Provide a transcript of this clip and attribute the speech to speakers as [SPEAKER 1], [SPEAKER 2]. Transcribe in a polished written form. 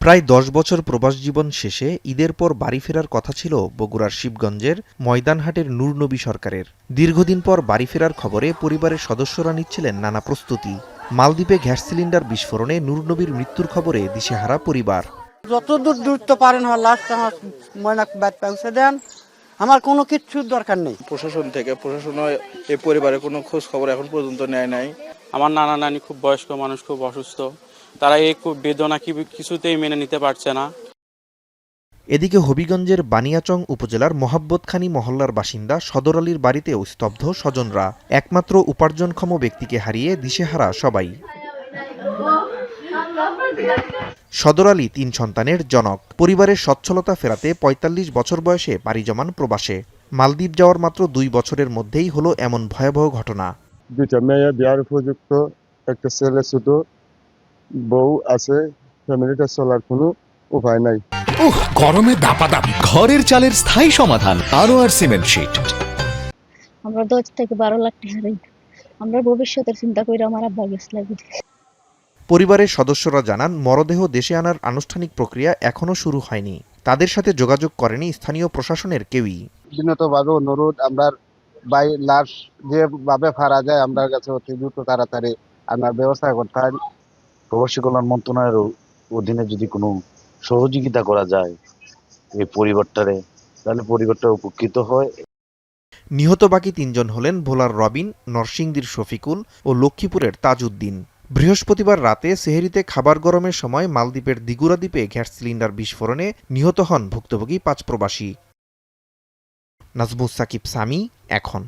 [SPEAKER 1] প্রায় ১০ বছর প্রবাস জীবন শেষে ঈদের পর বাড়ি ফেরার কথা ছিল বগুড়ার শিবগঞ্জের ময়দানহাটের নূর নবী সরকারের। দীর্ঘদিন পর বাড়ি ফেরার খবরে পরিবারের সদস্যরা নিচ্ছিলেন নানা প্রস্তুতি। মালদ্বীপে গ্যাস সিলিন্ডার বিস্ফোরণে নূর নবীর মৃত্যুর খবরে দিশেহারা পরিবার।
[SPEAKER 2] যতদূর দূরত্ব পারেন আমার লাস্ট আমার ময়না ব্যাট পৌঁছে দেন, আমার কোনো কিচ্ছুর দরকার নেই।
[SPEAKER 3] প্রশাসন এই পরিবারের কোনো খোঁজ খবর এখন পর্যন্ত নেয় নাই।
[SPEAKER 4] আমার নানা নানি খুব বয়স্ক মানুষ, খুব অসুস্থ, তারা এই খুব বেদনা কিছুতেই মেনে নিতে পারছে না।
[SPEAKER 1] এদিকে হবিগঞ্জের বানিয়াচং উপজেলার মোহাব্বতখানী মহল্লার বাসিন্দা সদর আলীর বাড়িতেও স্তব্ধ স্বজনরা। একমাত্র উপার্জনক্ষম ব্যক্তিকে হারিয়ে দিশেহারা সবাই। সদর আলী ৩ সন্তানের জনক। পরিবারের সচ্ছলতা ফেরাতে ৪৫ বছর বয়সে পাড়ি জমান প্রবাসে। মালদ্বীপ যাওয়ার মাত্র ২ বছরের মধ্যেই হলো এমন ভয়াবহ ঘটনা।
[SPEAKER 5] 2টা মেয়ে বিয়ার উপযুক্ত, একটা ছেলে ছোট, বউ আছে, ফ্যামিলিটা চলার কোনো উপায় নাই।
[SPEAKER 6] গরমে দাপাদাপি। ঘরের চালের স্থায়ী সমাধান আনোয়ার সিমেন্ট শীট।
[SPEAKER 7] আমরা 10 থেকে 12 লাখ টাকা হারাই। আমরা ভবিষ্যতের চিন্তা করে আমার আব্বা গেছে লাগে।
[SPEAKER 1] পরিবারের সদস্যরা জানান, মরদেহ দেশে আনার আনুষ্ঠানিক প্রক্রিয়া এখনো শুরু হয়নি। তাদের সাথে যোগাযোগ করেনি স্থানীয় প্রশাসনের কেউই।
[SPEAKER 8] বিনীতভাবে অনুরোধ, আমরা বাই লাশ যেভাবে ফারা যায় আমরা কাছে অতি দ্রুত তাড়াতাড়ি আনার ব্যবস্থা করতে হয়।
[SPEAKER 9] প্রবাসী কল্যাণ মন্ত্রণালয়ের অধীনে যদি কোনো সহযোগিতা করা যায় এই পরিবারটারে, তাহলে পরিবারটা উপকৃত হয়।
[SPEAKER 1] নিহত বাকি ৩ জন হলেন ভোলার রবিন, নরসিংদীর শফিকুল ও লক্ষ্মীপুরের তাজউদ্দিন। বৃহস্পতিবার রাতে সেহরিতে খাবার গরমের সময় মালদ্বীপের দিগুরা দ্বীপে গ্যাস সিলিন্ডার বিস্ফোরণে নিহত হন ভুক্তভোগী ৫ প্রবাসী। নাজমুস সাকিব সামি, এখন।